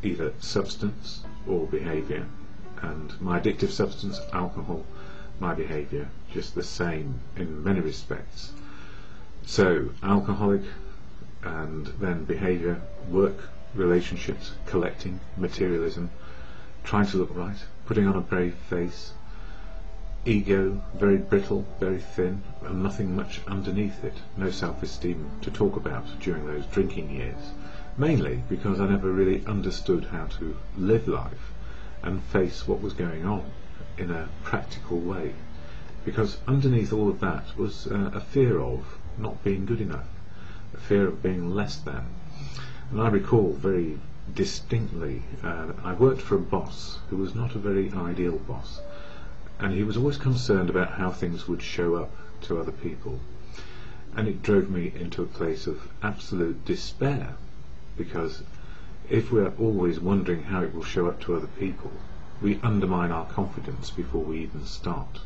either substance or behaviour, and my addictive substance, alcohol, my behaviour, just the same in many respects. So alcoholic, and then behaviour, work, relationships, collecting, materialism, trying to look right, putting on a brave face, ego, very brittle, very thin, and nothing much underneath it, no self-esteem to talk about during those drinking years, mainly because I never really understood how to live life and face what was going on in a practical way, because underneath all of that was a fear of not being good enough, a fear of being less than. And I recall very distinctly, I worked for a boss who was not a very ideal boss, and he was always concerned about how things would show up to other people, and it drove me into a place of absolute despair, because if we're always wondering how it will show up to other people, we undermine our confidence before we even start,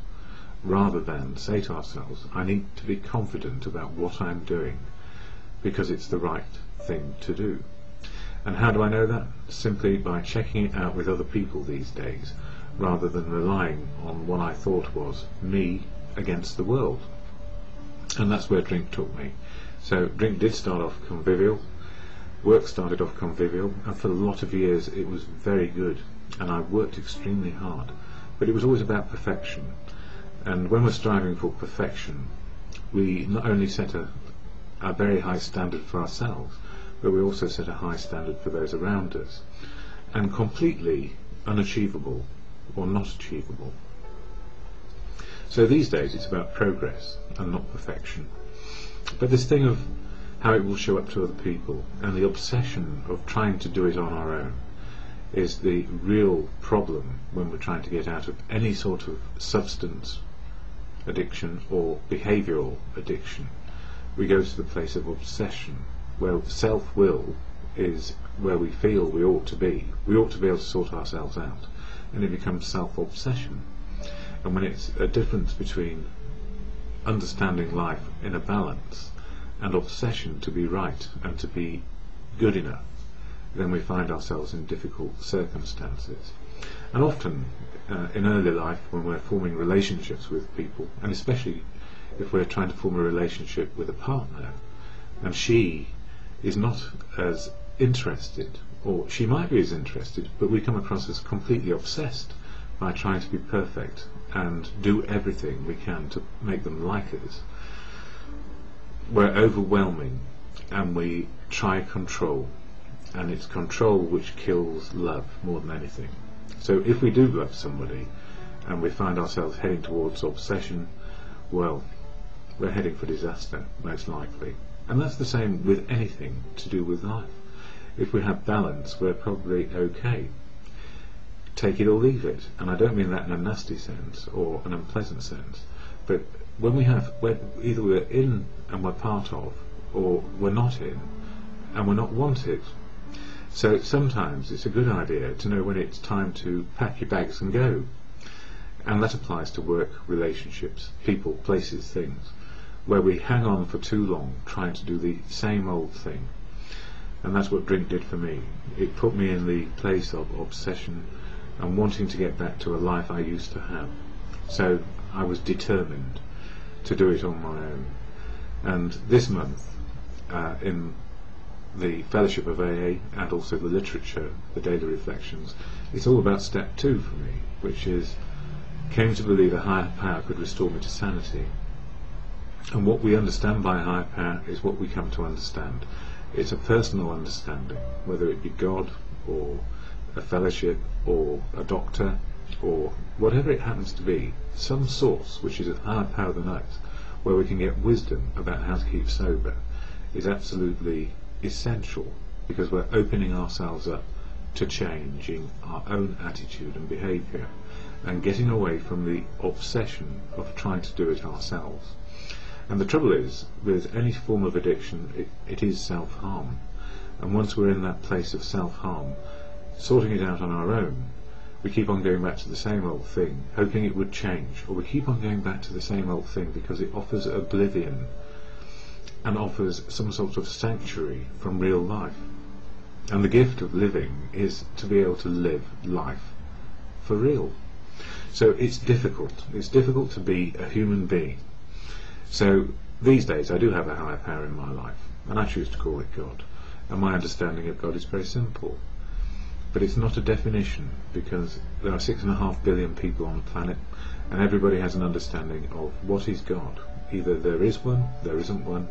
rather than say to ourselves, I need to be confident about what I'm doing because it's the right thing to do. And how do I know that? Simply by checking it out with other people these days, rather than relying on what I thought was me against the world. And that's where drink took me. So drink did start off convivial, work started off convivial, and for a lot of years it was very good, and I worked extremely hard, but it was always about perfection. And when we're striving for perfection, we not only set a very high standard for ourselves, but we also set a high standard for those around us, and completely unachievable or not achievable. So these days it's about progress and not perfection. But this thing of how it will show up to other people and the obsession of trying to do it on our own is the real problem when we're trying to get out of any sort of substance addiction or behavioural addiction. We go to the place of obsession, where self-will is where we feel we ought to be. We ought to be able to sort ourselves out, and it becomes self-obsession. And when it's a difference between understanding life in a balance and obsession to be right and to be good enough, then we find ourselves in difficult circumstances. And often in early life, when we're forming relationships with people, and especially if we're trying to form a relationship with a partner, and she is not as interested, or she might be as interested, but we come across as completely obsessed by trying to be perfect and do everything we can to make them like us. We're overwhelming, and we try control, and it's control which kills love more than anything. So if we do love somebody and we find ourselves heading towards obsession, well, we're heading for disaster, most likely. And that's the same with anything to do with life. If we have balance, we're probably okay. Take it or leave it. And I don't mean that in a nasty sense or an unpleasant sense, but when either we're in and we're part of, or we're not in and we're not wanted. So sometimes it's a good idea to know when it's time to pack your bags and go. And that applies to work, relationships, people, places, things, where we hang on for too long trying to do the same old thing. And that's what drink did for me. It put me in the place of obsession and wanting to get back to a life I used to have. So I was determined to do it on my own. And this month, in the Fellowship of AA and also the literature, the daily reflections, it's all about step 2 for me, which is came to believe a higher power could restore me to sanity. And what we understand by higher power is what we come to understand. It's a personal understanding, whether it be God or a fellowship or a doctor or whatever it happens to be, some source which is a higher power than us, where we can get wisdom about how to keep sober, is absolutely essential, because we're opening ourselves up to changing our own attitude and behaviour and getting away from the obsession of trying to do it ourselves. And the trouble is, with any form of addiction, it is self-harm. And once we're in that place of self-harm, sorting it out on our own, we keep on going back to the same old thing, hoping it would change, or we keep on going back to the same old thing because it offers oblivion and offers some sort of sanctuary from real life. And the gift of living is to be able to live life for real. So it's difficult. It's difficult to be a human being. So these days I do have a higher power in my life, and I choose to call it God. And my understanding of God is very simple. But it's not a definition, because there are 6.5 billion people on the planet, and everybody has an understanding of what is God. Either there is one, there isn't one,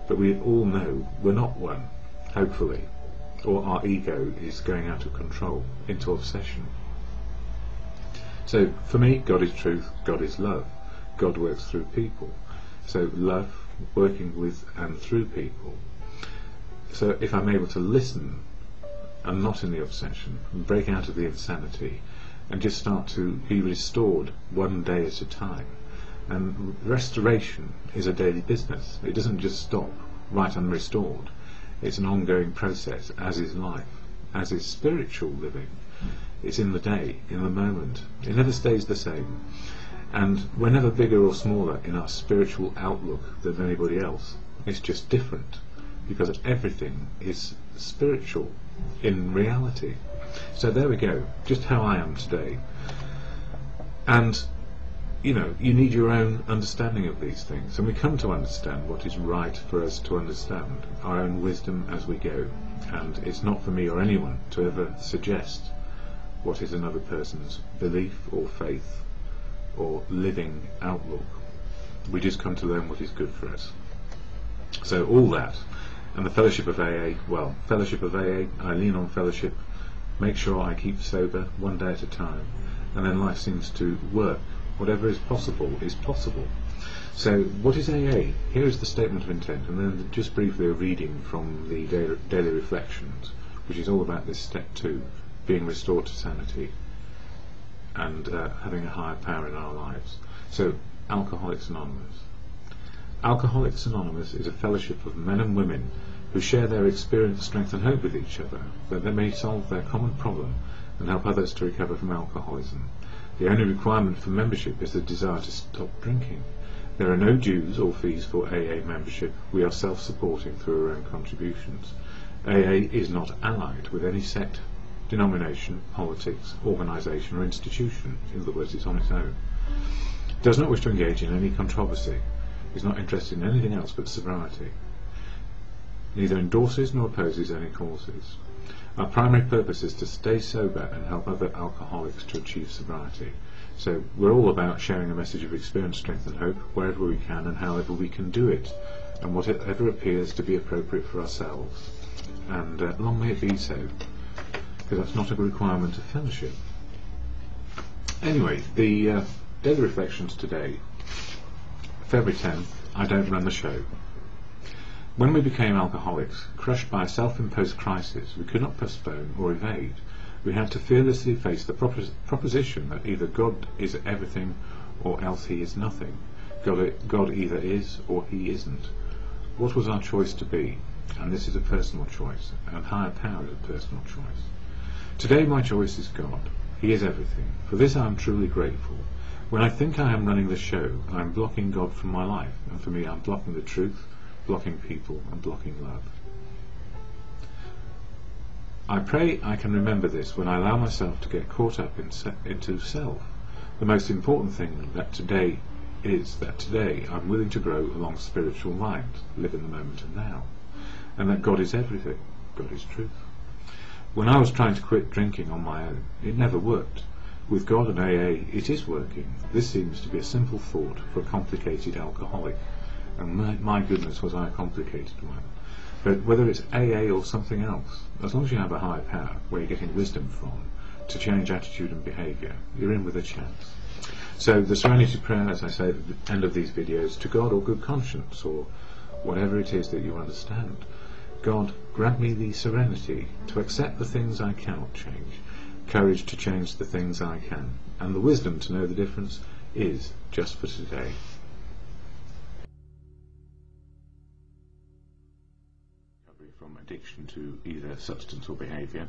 but we all know we're not one, hopefully. Or our ego is going out of control, into obsession. So for me, God is truth, God is love. God works through people. So love, working with and through people. So if I'm able to listen and not in the obsession, and break out of the insanity, and just start to be restored one day at a time. And restoration is a daily business. It doesn't just stop right and restored. It's an ongoing process, as is life, as is spiritual living. It's in the day, in the moment. It never stays the same. And we're never bigger or smaller in our spiritual outlook than anybody else. It's just different, because everything is spiritual in reality. So there we go, just how I am today. And you know, you need your own understanding of these things, and we come to understand what is right for us to understand, our own wisdom as we go. And it's not for me or anyone to ever suggest what is another person's belief or faith or living outlook. We just come to learn what is good for us. So all that, and the fellowship of AA, well, fellowship of AA, I lean on fellowship, make sure I keep sober one day at a time, and then life seems to work. Whatever is possible is possible. So what is AA? Here is the statement of intent, and then just briefly a reading from the daily reflections, which is all about this step 2, being restored to sanity and having a higher power in our lives. So Alcoholics Anonymous. Alcoholics Anonymous is a fellowship of men and women who share their experience, strength and hope with each other, that they may solve their common problem and help others to recover from alcoholism. The only requirement for membership is the desire to stop drinking. There are no dues or fees for AA membership. We are self-supporting through our own contributions. AA is not allied with any sect, denomination, politics, organisation or institution. In other words, it's on its own. It does not wish to engage in any controversy. Is not interested in anything else but sobriety. Neither endorses nor opposes any causes. Our primary purpose is to stay sober and help other alcoholics to achieve sobriety. So we're all about sharing a message of experience, strength and hope wherever we can and however we can do it, and whatever appears to be appropriate for ourselves. And long may it be so, because that's not a requirement of fellowship. Anyway, the daily reflections today, February 10th, I don't run the show. When we became alcoholics, crushed by a self-imposed crisis we could not postpone or evade, we had to fearlessly face the proposition that either God is everything or else he is nothing. God either is or he isn't. What was our choice to be? And this is a personal choice, and higher power is a personal choice. Today my choice is God. He is everything. For this I am truly grateful. When I think I am running the show, I am blocking God from my life, and for me I am blocking the truth, blocking people and blocking love. I pray I can remember this when I allow myself to get caught up into self. The most important thing that today is that today I'm willing to grow along spiritual lines, live in the moment and now, and that God is everything, God is truth. When I was trying to quit drinking on my own, it never worked. With God and AA, it is working. This seems to be a simple thought for a complicated alcoholic. And my goodness, was I a complicated one. But whether it's AA or something else, as long as you have a higher power where you're getting wisdom from to change attitude and behaviour, you're in with a chance. So the Serenity Prayer, as I say at the end of these videos, to God or good conscience or whatever it is that you understand. God, grant me the serenity to accept the things I cannot change, courage to change the things I can, and the wisdom to know the difference is just for today. From addiction to either substance or behaviour.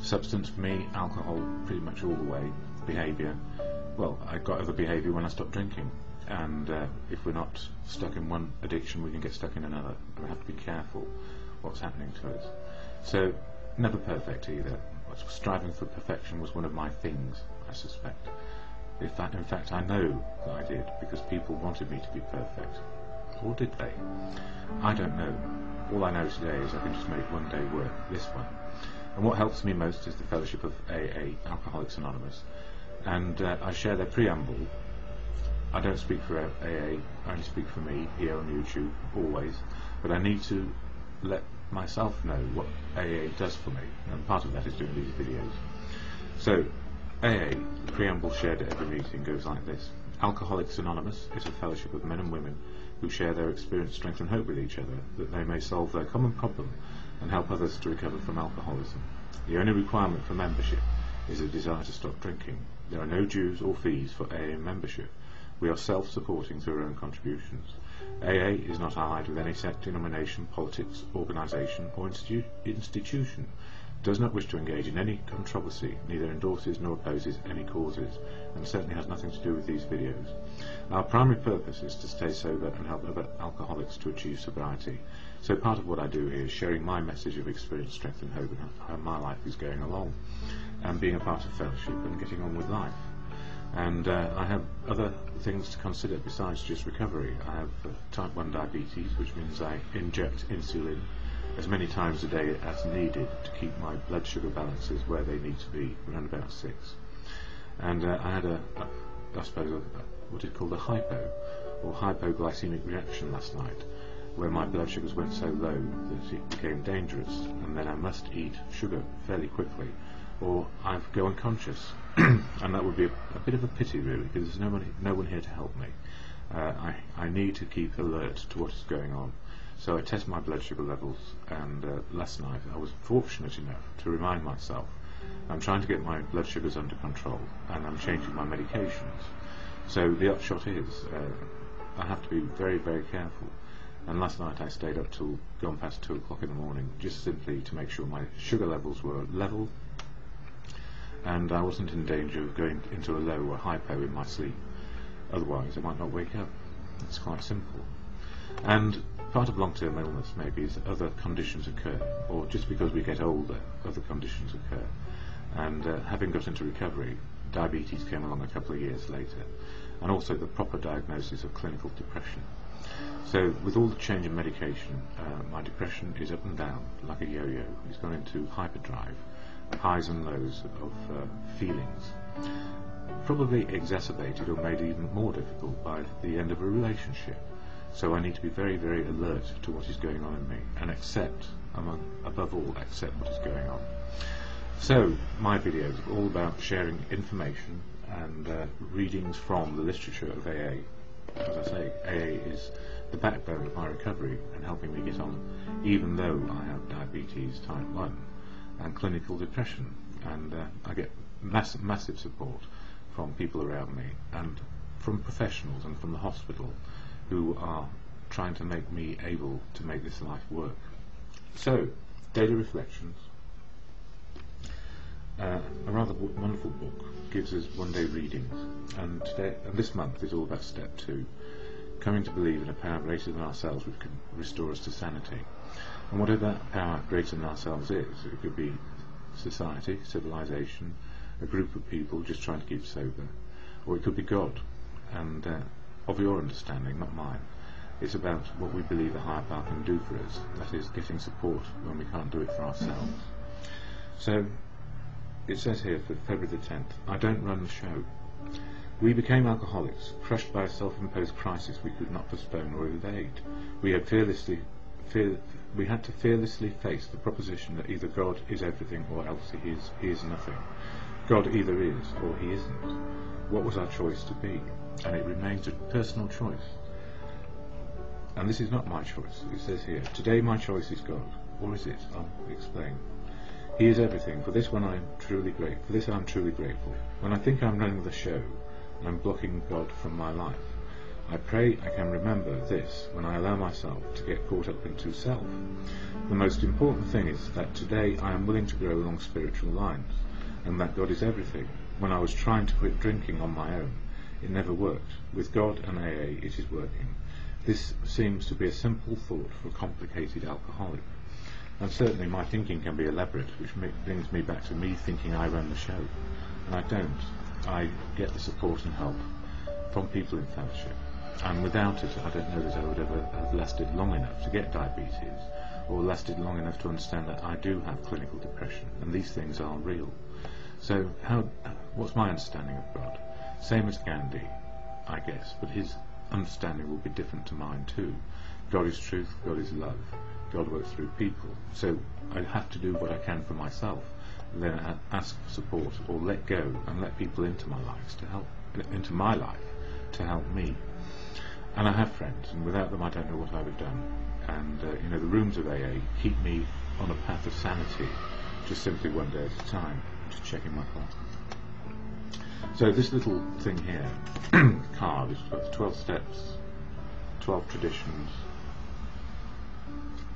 Substance for me, alcohol pretty much all the way. Behaviour, well, I got over behaviour when I stopped drinking, and if we're not stuck in one addiction we can get stuck in another. We have to be careful what's happening to us. So never perfect either. Striving for perfection was one of my things, I suspect. In fact, I know that I did, because people wanted me to be perfect. Or did they? I don't know. All I know today is I can just make one day work, this one. And what helps me most is the fellowship of AA, Alcoholics Anonymous. And I share their preamble. I don't speak for AA, I only speak for me here on YouTube, always. But I need to let myself know what AA does for me, and part of that is doing these videos. So, AA, the preamble shared at every meeting, goes like this. Alcoholics Anonymous is a fellowship of men and women who share their experience, strength and hope with each other, that they may solve their common problem and help others to recover from alcoholism. The only requirement for membership is a desire to stop drinking. There are no dues or fees for AA membership. We are self-supporting through our own contributions. AA is not allied with any sect, denomination, politics, organisation or institution, does not wish to engage in any controversy, neither endorses nor opposes any causes, and certainly has nothing to do with these videos. Our primary purpose is to stay sober and help other alcoholics to achieve sobriety. So part of what I do here is sharing my message of experience, strength and hope, and how my life is going along, and being a part of fellowship and getting on with life. And I have other things to consider besides just recovery. I have type 1 diabetes, which means I inject insulin as many times a day as needed to keep my blood sugar balances where they need to be, around about 6. And I had I suppose, what is called a hypo, or hypoglycemic reaction last night, where my blood sugars went so low that it became dangerous, and then I must eat sugar fairly quickly, or I go unconscious. And that would be a bit of a pity, really, because there's no one here to help me. I need to keep alert to what is going on. So I test my blood sugar levels, and last night I was fortunate enough to remind myself I'm trying to get my blood sugars under control, and I'm changing my medications. So the upshot is I have to be very, very careful. And last night I stayed up till gone past 2 o'clock in the morning, just simply to make sure my sugar levels were level, and I wasn't in danger of going into a low or hypo in my sleep. Otherwise I might not wake up. It's quite simple. And part of long-term illness maybe is other conditions occur, or just because we get older, other conditions occur. And having got into recovery, diabetes came along a couple of years later, and also the proper diagnosis of clinical depression. So with all the change in medication, my depression is up and down like a yo-yo. It's gone into hyperdrive, highs and lows of feelings, probably exacerbated or made even more difficult by the end of a relationship. So I need to be very, very alert to what is going on in me, and accept, above all, accept what is going on. So my videos are all about sharing information and readings from the literature of AA. As I say, AA is the backbone of my recovery and helping me get on, even though I have diabetes type 1 and clinical depression, and I get massive support from people around me, and from professionals and from the hospital, who are trying to make me able to make this life work. So, daily reflections. A rather wonderful book gives us one-day readings, and this month is all about step 2, coming to believe in a power greater than ourselves which can restore us to sanity. And whatever that power greater than ourselves is, it could be society, civilization, a group of people just trying to keep sober, or it could be God, and of your understanding, not mine. It's about what we believe the higher power can do for us, that is, getting support when we can't do it for ourselves. So, it says here for February the 10th, I don't run the show. We became alcoholics, crushed by a self-imposed crisis we could not postpone or evade. We had to fearlessly face the proposition that either God is everything or else he is nothing. God either is or he isn't. What was our choice to be? And it remains a personal choice. And this is not my choice. It says here, today my choice is God. Or is it? I'll explain. He is everything. For this I'm truly grateful. When I think I'm running the show, I'm blocking God from my life. I pray I can remember this when I allow myself to get caught up into self. The most important thing is that today I am willing to grow along spiritual lines, and that God is everything. When I was trying to quit drinking on my own, it never worked. With God and AA, it is working. This seems to be a simple thought for a complicated alcoholic. And certainly my thinking can be elaborate, which brings me back to me thinking I run the show. And I don't. I get the support and help from people in fellowship. And without it, I don't know that I would ever have lasted long enough to get diabetes, or lasted long enough to understand that I do have clinical depression, and these things are real. So what's my understanding of God? Same as Gandhi, I guess, but his understanding will be different to mine too. God is truth, God is love, God works through people. So I have to do what I can for myself, and then ask for support, or let go and let people into my life to help me. And I have friends, and without them I don't know what I would have done. And the rooms of AA keep me on a path of sanity, just simply one day at a time. Just checking my clock. So this little thing here, card, is 12 steps, 12 traditions,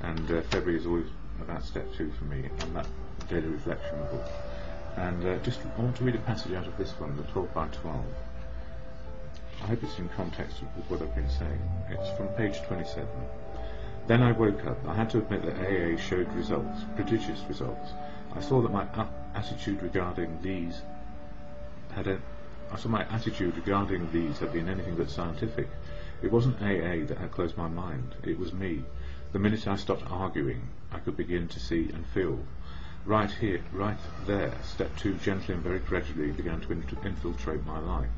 and February is always about step 2 for me, and that daily reflection book. And I want to read a passage out of this one, the 12 by 12. I hope it's in context with what I've been saying. It's from page 27. Then I woke up. I had to admit that AA showed results, prodigious results. I saw that my attitude regarding these had been anything but scientific. It wasn't AA that had closed my mind. It was me. The minute I stopped arguing, I could begin to see and feel. Right here, right there, step 2 gently and very gradually began to infiltrate my life.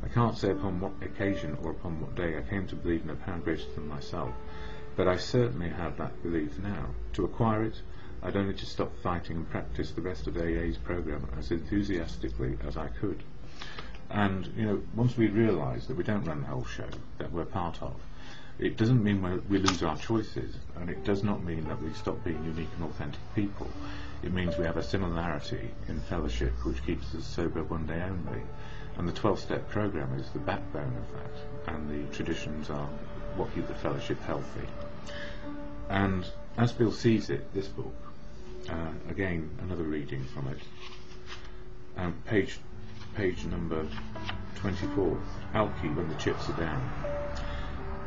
I can't say upon what occasion or upon what day I came to believe in a power greater than myself, but I certainly have that belief now. To acquire it, I'd only to stop fighting and practice the rest of AA's program as enthusiastically as I could. And, once we realise that we don't run the whole show, that we're part of, it doesn't mean we lose our choices, and it does not mean that we stop being unique and authentic people. It means we have a similarity in fellowship which keeps us sober one day only. And the 12-step program is the backbone of that, and the traditions are what keep the fellowship healthy. And as Bill sees it, this book, again another reading from it, page number 24, Alki, When the Chips Are Down.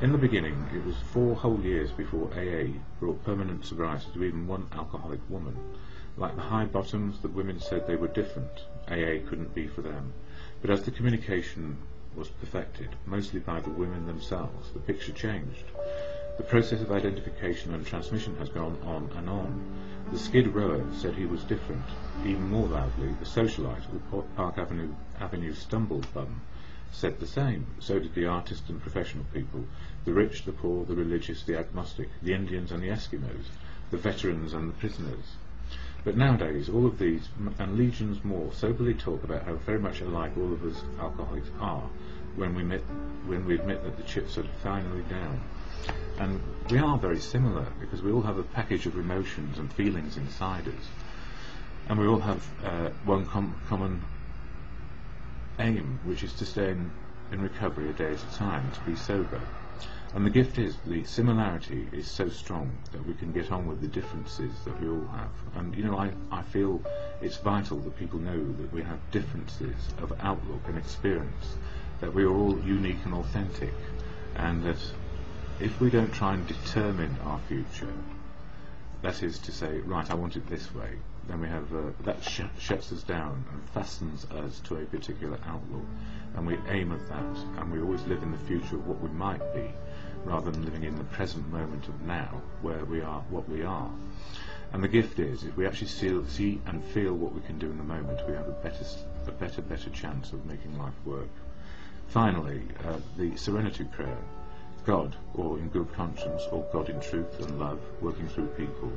In the beginning, it was 4 whole years before AA brought permanent sobriety to even one alcoholic woman. Like the high bottoms, the women said they were different. AA couldn't be for them. But as the communication was perfected, mostly by the women themselves, the picture changed. The process of identification and transmission has gone on and on. The skid rower said he was different. Even more loudly, the socialite, or Park Avenue stumble bum, said the same. So did the artist and professional people, the rich, the poor, the religious, the agnostic, the Indians and the Eskimos, the veterans and the prisoners. But nowadays, all of these, and legions more, soberly talk about how very much alike all of us alcoholics are when we admit that the chips are finally down. And we are very similar, because we all have a package of emotions and feelings inside us. And we all have one common aim, which is to stay in recovery a day at a time, to be sober. And the gift is, the similarity is so strong that we can get on with the differences that we all have. And I feel it's vital that people know that we have differences of outlook and experience, that we are all unique and authentic, and that if we don't try and determine our future, that is to say, right, I want it this way, then we have that shuts us down and fastens us to a particular outlook, and we aim at that, and we always live in the future of what we might be, rather than living in the present moment of now, where we are what we are. And the gift is, if we actually see and feel what we can do in the moment, we have a better chance of making life work. Finally, the serenity prayer. God, or in good conscience, or God in truth and love, working through people,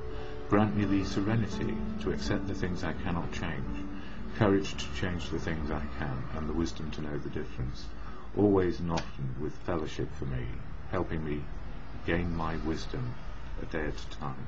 grant me the serenity to accept the things I cannot change, courage to change the things I can, and the wisdom to know the difference, always and often with fellowship for me, helping me gain my wisdom a day at a time.